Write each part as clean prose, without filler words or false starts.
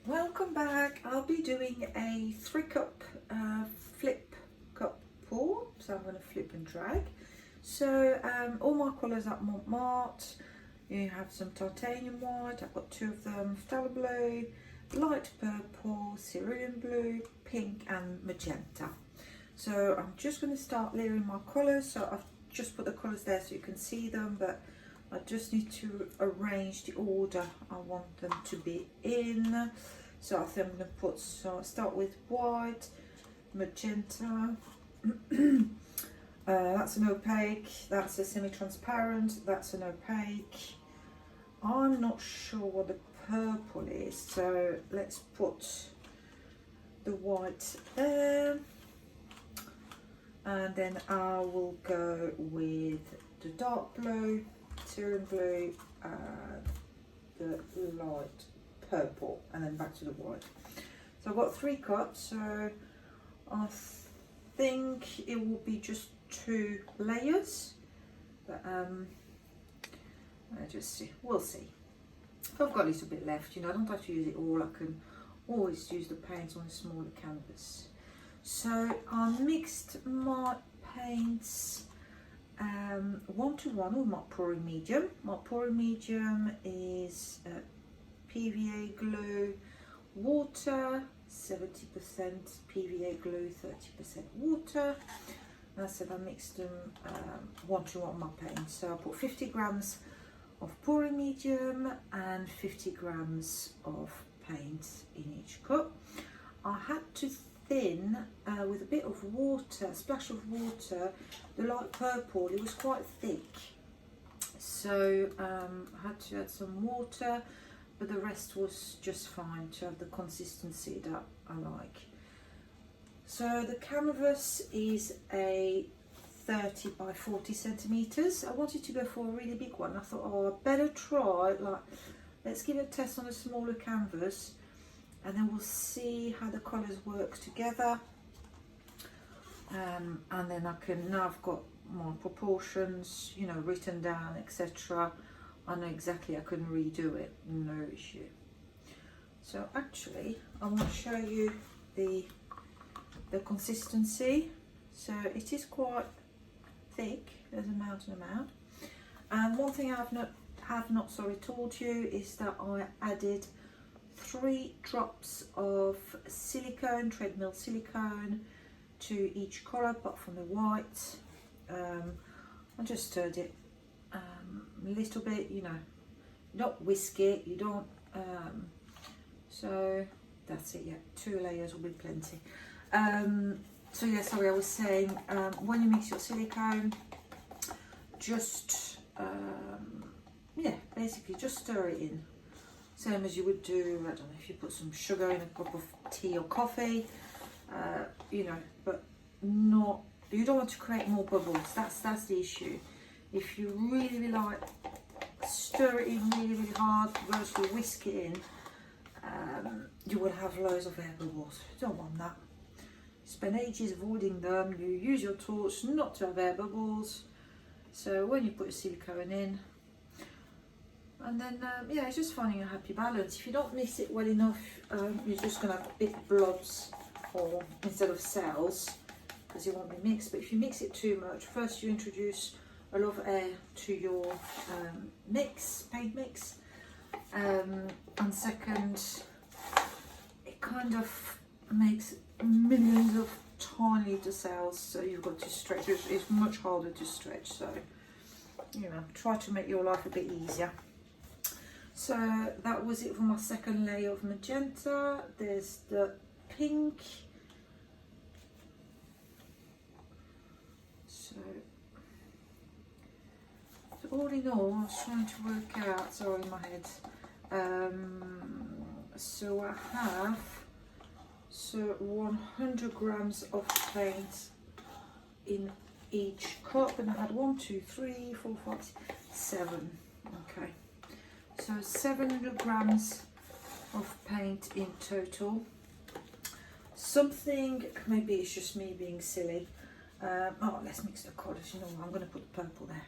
Welcome back. I'll be doing a 3 cup flip cup pour. So I'm going to flip and drag. So all my colours at Montmartre. You have some titanium white. I've got 2 of them. Phthalo blue, light purple, cerulean blue, pink and magenta. So I'm just going to start layering my colours. So I've just put the colours there so you can see them, but I just need to arrange the order I want them to be in. So I think I'm going to start with white, magenta, that's an opaque, that's a semi-transparent, that's an opaque. I'm not sure what the purple is, so let's put the white there. And then I will go with the dark blue, cerulean blue, and the light purple, and then back to the white. So I've got 3 cups, so I think it will be just 2 layers, but I just see, we'll see. If I've got a little bit left, you know, I don't have to use it all. I can always use the paints on a smaller canvas. So I mixed my paints 1-to-1 with my pouring medium. My pouring medium is PVA glue, water, 70% PVA glue, 30% water. And I said I mixed them 1-to-1 my paint. So I put 50 grams of pouring medium and 50 grams of paint in each cup. I had to thin with a bit of water, a splash of water, the light purple. It was quite thick, so I had to add some water, but the rest was just fine to have the consistency that I like. So the canvas is a 30 by 40 centimeters. I wanted to go for a really big one. I thought, oh, I better try, like, let's give it a test on a smaller canvas, and then we'll see how the colours work together. And then now I've got my proportions, you know, written down, etc. I know exactly, I can redo it, no issue. So actually, I want to show you the consistency. So it is quite thick, there's a mountain amount. And one thing I have not told you is that I added 3 drops of silicone, treadmill silicone, to each colour apart from the white. I just stirred it a little bit, you know, you don't whisk it, you don't, so that's it, yeah, 2 layers will be plenty. So yeah, sorry, I was saying, when you mix your silicone, just, yeah, basically just stir it in. Same as you would do, I don't know, if you put some sugar in a cup of tea or coffee, you know, but not, you don't want to create more bubbles. That's the issue. If you really like stir it in really hard versus you whisk it in, you will have loads of air bubbles. You don't want that. You spend ages avoiding them. You use your torch not to have air bubbles. So when you put your silicone in, and then yeah, it's just finding a happy balance. If you don't mix it well enough, you're just going to have big blobs or instead of cells, because it won't be mixed. But if you mix it too much, first you introduce a lot of air to your paint mix, and second, it kind of makes millions of tiny little cells, so you've got to stretch. It's much harder to stretch, so you know, try to make your life a bit easier. So that was it for my second layer of magenta. There's the pink. So all in all, I was trying to work out, sorry, in my head. So I have 100 grams of paint in each cup, and I had 1, 2, 3, 4, 5, 7. Okay. So 700 grams of paint in total. Something, maybe it's just me being silly. Oh, let's mix the colours, you know, I'm going to put the purple there.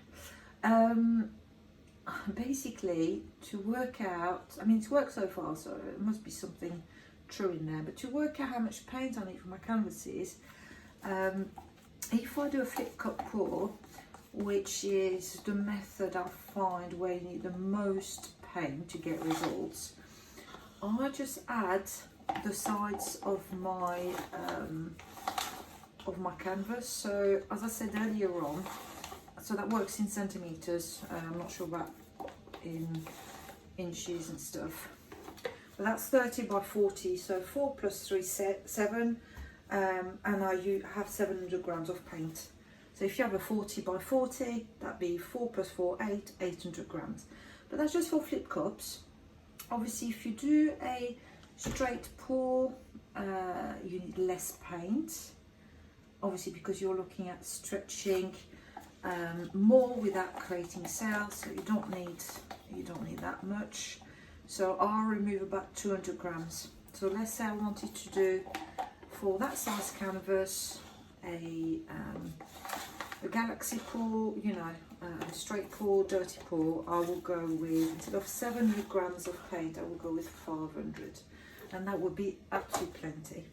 basically to work out, I mean it's worked so far, so it must be something true in there, but to work out how much paint I need for my canvases, if I do a flip cup pour, which is the method I find where you need the most paint to get results, I just add the sides of my canvas. So as I said earlier on, so that works in centimeters. I'm not sure about in inches and stuff, but that's 30 by 40. So 4 plus 3 7, and I have 700 grams of paint. So if you have a 40 by 40, that'd be 4 plus 4 800 grams. But that's just for flip cups. Obviously, if you do a straight pour, you need less paint. Obviously, because you're looking at stretching more without creating cells, so you don't need that much. So I'll remove about 200 grams. So let's say I wanted to do for that size canvas a galaxy pour, you know, a straight pour, dirty pour. I will go with, instead of 700 grams of paint, I will go with 500, and that would be absolutely plenty.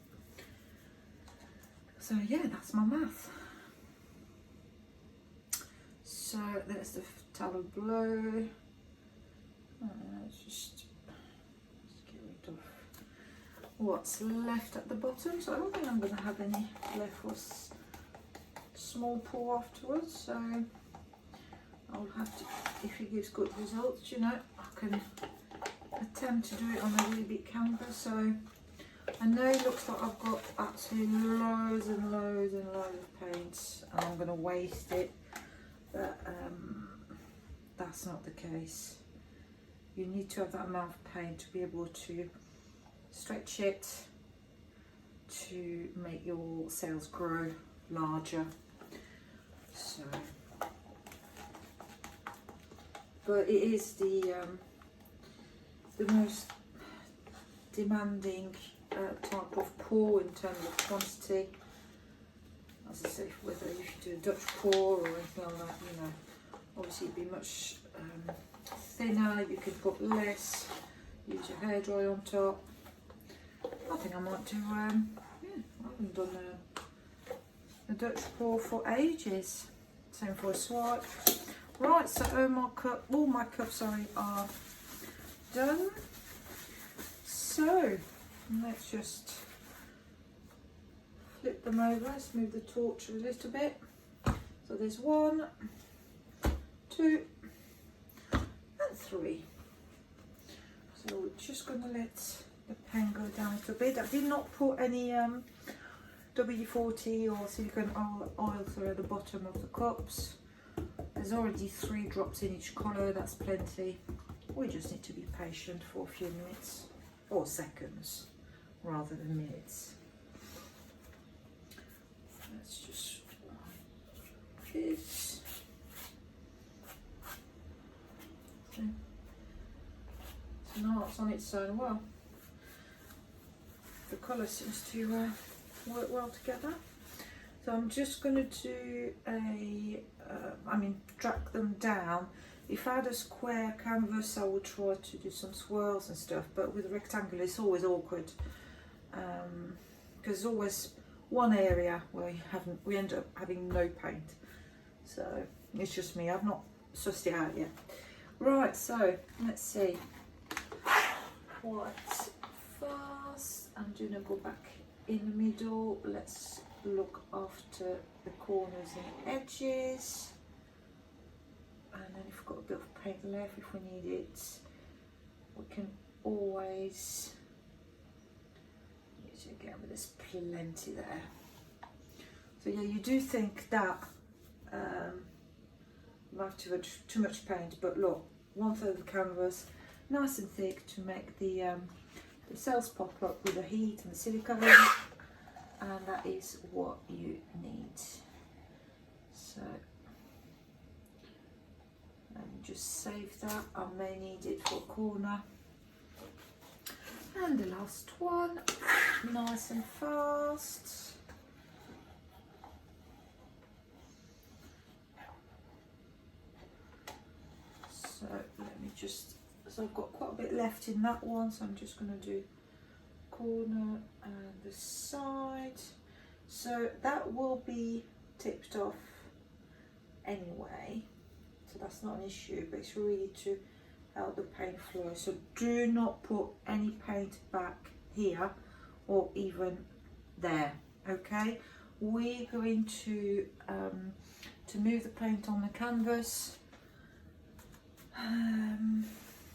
So yeah, that's my math. So there's the Tallow Blue. Let's just get rid of what's left at the bottom. So I don't think I'm going to have any left for small pour afterwards. So I'll have to, if it gives good results, you know, I can attempt to do it on a really big canvas. So I know it looks like I've got absolutely loads and loads and loads of paint, and I'm going to waste it, but that's not the case. You need to have that amount of paint to be able to stretch it, to make your cells grow larger. So, but it is the most demanding type of pour in terms of quantity. As I say, whether you do a Dutch pour or anything like that, you know, obviously it'd be much thinner. You can put less, use your hairdryer on top. I think I might do, yeah, I haven't done a Dutch pour for ages. Same for a swipe. Right, so all my cups are done. So let's just flip them over. Let's move the torch a little bit. So there's 1, 2, and 3. So we're just going to let the pen go down a little bit. I did not put any WD-40 or silicone oil through the bottom of the cups. There's already 3 drops in each colour, that's plenty. We just need to be patient for a few minutes, or seconds rather than minutes. Let's just like this. Okay. So now it's on its own. Well, the colour seems to work well together. So I'm just going to do track them down. If I had a square canvas, I would try to do some swirls and stuff, but with a rectangle it's always awkward, because there's always one area where we end up having no paint. So it's just me, I've not sussed it out yet. Right, so let's see. Quite fast. I'm going to go back in the middle. Let's look after the corners and edges. And then if we've got a bit of paint left, if we need it, we can always use it again, but there's plenty there. So yeah, you do think that you have to add too much paint, but look, 1/3 of the canvas, nice and thick to make the cells pop up with the heat and the silicone, and that is what you need. So just save that, I may need it for a corner. And the last one, nice and fast. So let me just, so I've got quite a bit left in that one, so I'm just going to do corner and the side. So that will be tipped off anyway, so that's not an issue, but it's really to help the paint flow. So do not put any paint back here or even there, okay? We're going to move the paint on the canvas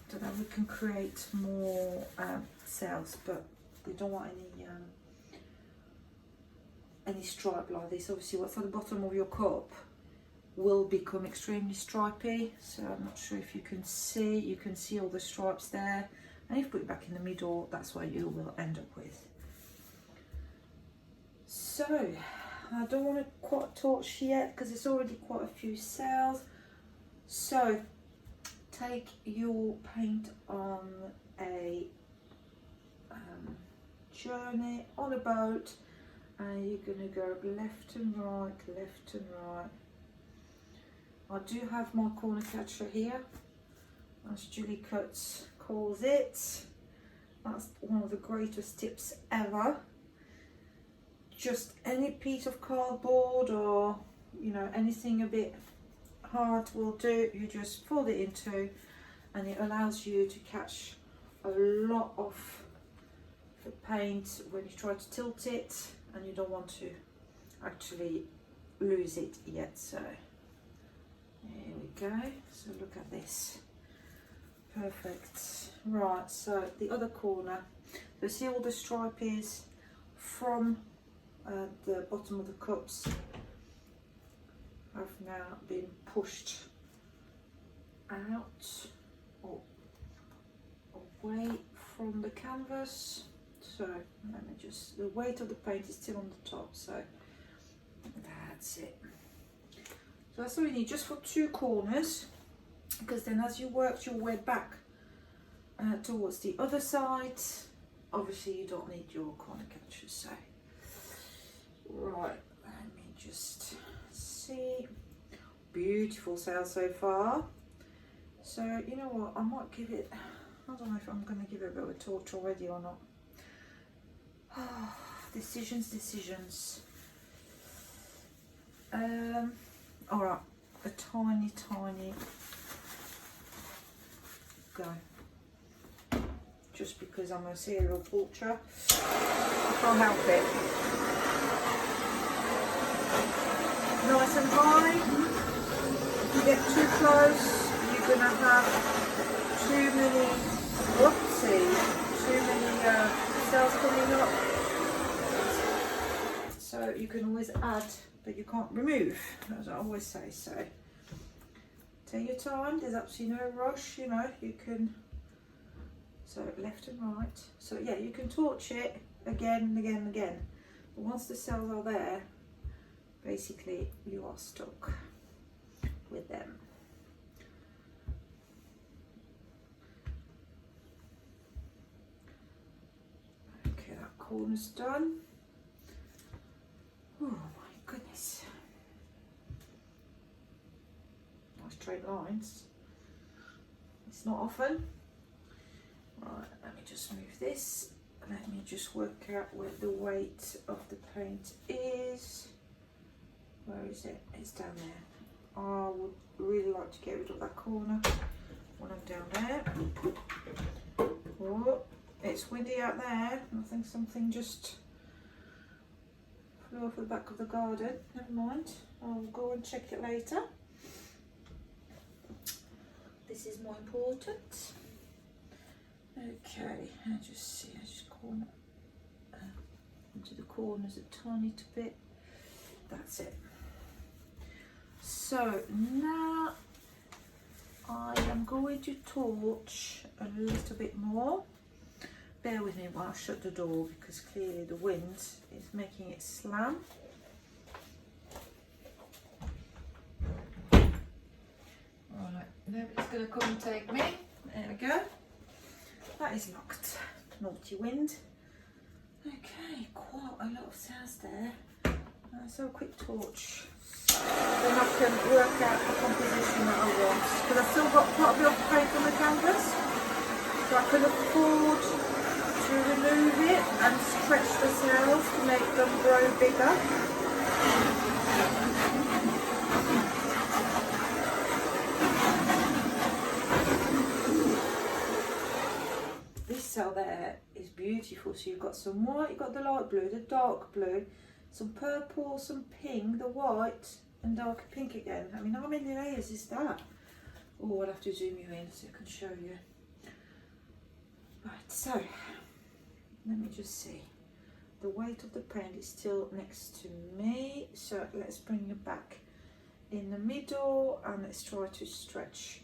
so that we can create more cells, but we don't want any stripe like this. Obviously what's at the bottom of your cup will become extremely stripy, so I'm not sure if you can see all the stripes there, and if you put it back in the middle, that's what you will end up with. So I don't want to quite torch yet because it's already quite a few cells. So take your paint on a journey on a boat, and you're going to go left and right, left and right. I do have my corner catcher here, as Julie Coates calls it. That's one of the greatest tips ever. Just any piece of cardboard or, you know, anything a bit hard will do. You just fold it in two, and it allows you to catch a lot of the paint when you try to tilt it, and you don't want to actually lose it yet. So here we go. So look at this. Perfect. Right, so the other corner. So see all the stripe is from the bottom of the cups have now been pushed out or away from the canvas. So let me just, the weight of the paint is still on the top, so that's it. So that's all you need, just for two corners, because then as you work your way back towards the other side, obviously you don't need your corner catchers. So right, let me just see. Beautiful sail so far. So you know what, I might give it, I don't know if I'm going to give it a bit of a torch already or not. Decisions. All right, a tiny go. Just because I'm a serial poacher, I can't help it. Nice and high. If you get too close, you're gonna have too many cells coming up. So you can always add, but you can't remove, as I always say. So take your time, there's absolutely no rush, you know, you can, so left and right. So yeah, you can torch it again and again and again, but once the cells are there, basically you are stuck with them. Okay, that corner's done. Oh my goodness. Nice straight lines. It's not often. Right, let me just move this. Let me just work out where the weight of the paint is. Where is it? It's down there. I would really like to get rid of that corner when I'm down there. Oh, it's windy out there. I think something just flew off the back of the garden. Never mind. I'll go and check it later. This is more important. Okay, I just corner into the corners a tiny bit. That's it. So now I am going to torch a little bit more. Bear with me while I shut the door, because clearly the wind is making it slam. Alright, nobody's going to come and take me. There we go. That is locked. Naughty wind. Okay, quite a lot of cells there. Let's have a quick torch. Then I can work out the composition that I want. Because I've still got quite a bit of paint on the canvas. So I can afford to remove it and stretch the cells to make them grow bigger. This cell there is beautiful. So you've got some white, you've got the light blue, the dark blue, some purple, some pink, the white and darker pink again. I mean, how many layers is that? Oh, I'll have to zoom you in so I can show you. Right, so let me just see. The weight of the paint is still next to me, so let's bring it back in the middle and let's try to stretch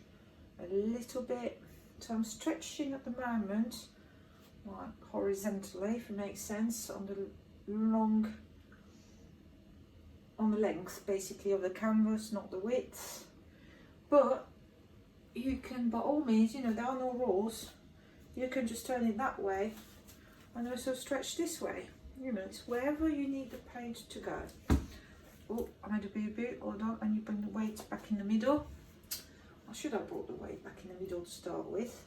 a little bit. So I'm stretching at the moment, like horizontally, if it makes sense, on the length basically of the canvas, not the width. But you can, by all means, you know, there are no rules. You can just turn it that way and also stretch this way. You know, it's wherever you need the paint to go. Oh, I made a boo-boo, hold on, and you bring the weight back in the middle. I should have brought the weight back in the middle to start with.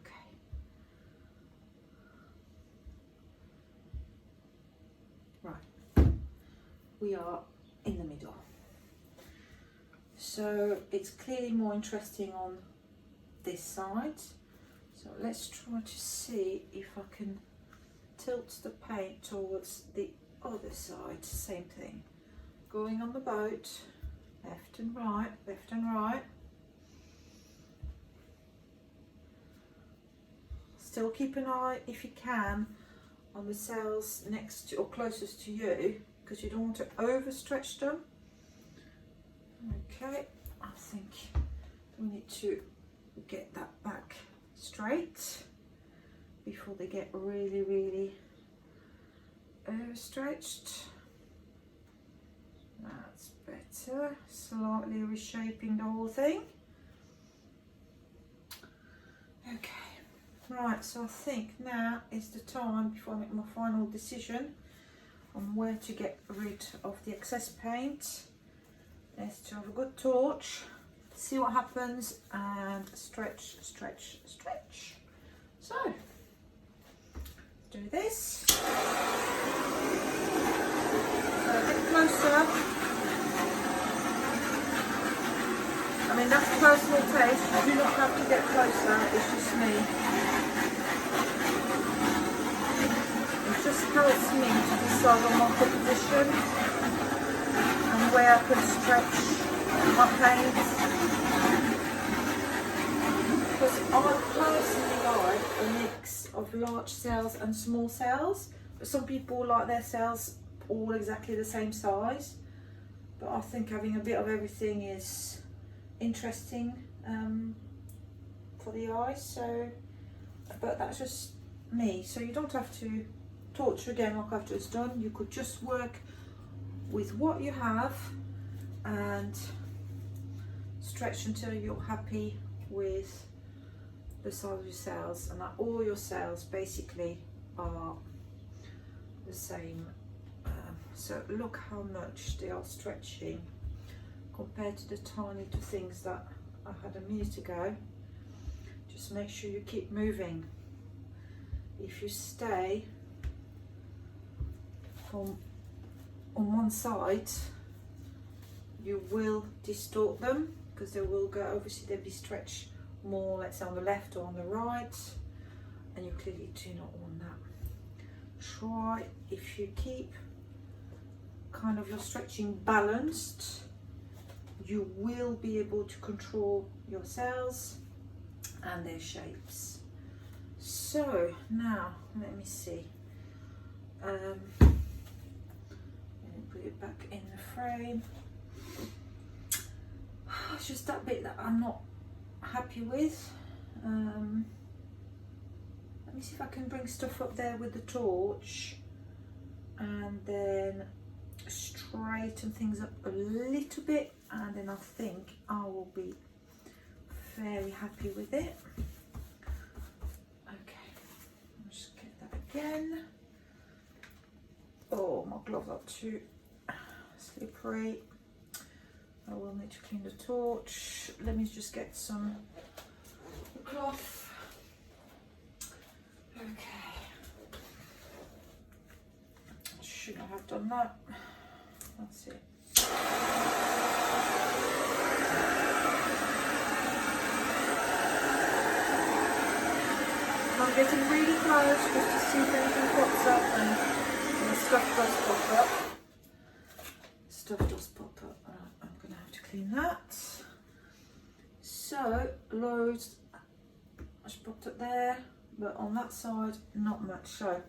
Okay. Right. We are in the middle. So it's clearly more interesting on this side. So let's try to see if I can tilt the paint towards the other side. Same thing. Going on the boat. Left and right, left and right. Still keep an eye, if you can, on the cells next to or closest to you, because you don't want to overstretch them. Okay, I think we need to get that back straight before they get really, really overstretched. That's better. Slightly reshaping the whole thing. Okay, right, so I think now is the time before I make my final decision on where to get rid of the excess paint. Let's have a good torch, see what happens, and stretch, stretch, stretch. So, let's do this. So a bit closer. I mean, that's personal taste. You do not have to get closer, it's just me. It just helps me to decide on my composition and where I can stretch my paint. Because I personally like a mix of large cells and small cells. But some people like their cells all exactly the same size. But I think having a bit of everything is interesting for the eyes. So, but that's just me. So you don't have to torture again like I've just done. You could just work with what you have and stretch until you're happy with the size of your cells, and that all your cells basically are the same. So look how much they are stretching compared to the tiny little things that I had a minute ago. Just make sure you keep moving. If you stay on one side, you will distort them because they will go, obviously they'll be stretched more, let's say on the left or on the right, and you clearly do not want that. Try, if you keep kind of your stretching balanced, you will be able to control your cells and their shapes. So now let me see, let me put it back in the frame. It's just that bit that I'm not happy with. Let me see if I can bring stuff up there with the torch and then straighten things up a little bit, and then I think I will be very happy with it. Okay, I'll just get that again. Oh, my gloves are too slippery. I will need to clean the torch. Let me just get some cloth. Okay. Shouldn't have done that. That's it. I'm getting really close just to see if anything pops up, and the stuff does pop up. Stuff does pop up. I'm going to have to clean that. So, loads. I just popped up there, but on that side, not much. So,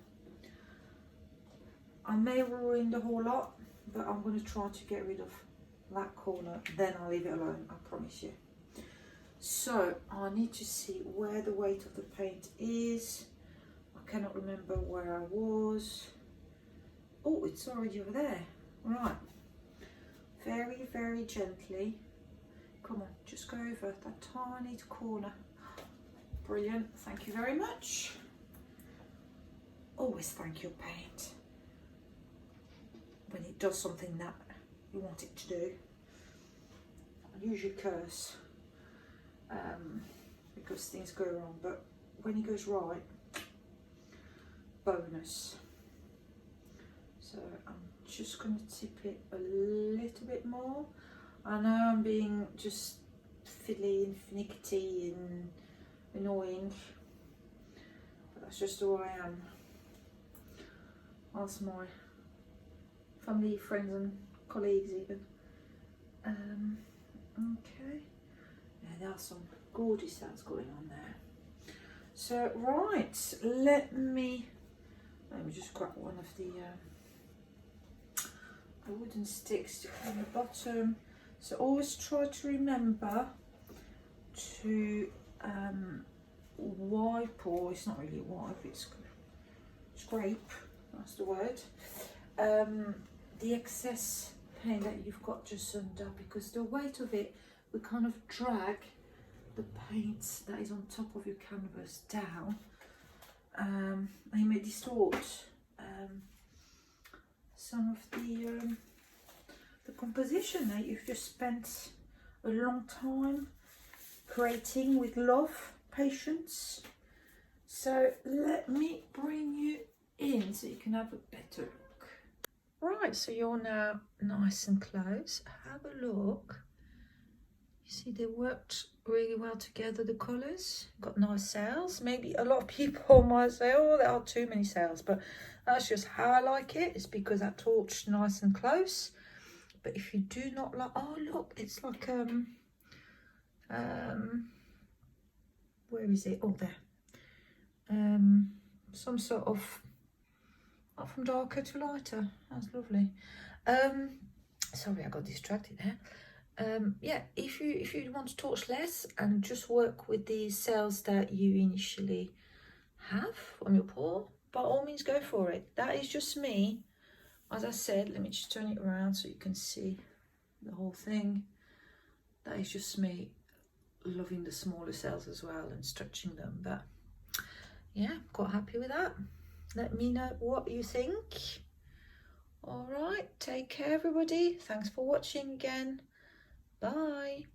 I may ruin the whole lot, but I'm going to try to get rid of that corner. Then I'll leave it alone, I promise you. So I need to see where the weight of the paint is. I cannot remember where I was. Oh, it's already over there. Right. Very, very gently. Come on, just go over that tiny corner. Brilliant. Thank you very much. Always thank your paint when it does something that you want it to do. I usually curse because things go wrong, but when it goes right, bonus. So I'm just going to tip it a little bit more. I know I'm being just fiddly and finicky and annoying, but that's just who I am. Ask my family, friends and colleagues even. Okay, yeah, there are some gorgeous sounds going on there. So right, let me just grab one of the wooden sticks on the bottom. So always try to remember to wipe, or it's not really a wipe, it's scrape, that's the word, the excess paint that you've got just under, because the weight of it will kind of drag the paint that is on top of your canvas down, and you may distort some of the composition that you've just spent a long time creating with love, patience. So let me bring you in so you can have a better look. Right, so you're now nice and close. Have a look. You see they worked really well together, the colours. Got nice sails. Maybe a lot of people might say, oh, there are too many sails, but that's just how I like it. It's because that torch nice and close. But if you do not like, oh look, it's like where is it? Oh, there. Some sort of up from darker to lighter. That's lovely. Sorry, I got distracted there. Yeah, if you want to torch less and just work with the cells that you initially have on your pour, by all means go for it. That is just me. As I said, let me just turn it around so you can see the whole thing. That is just me loving the smaller cells as well and stretching them. But yeah, quite happy with that. Let me know what you think. All right, take care everybody. Thanks for watching again. Bye.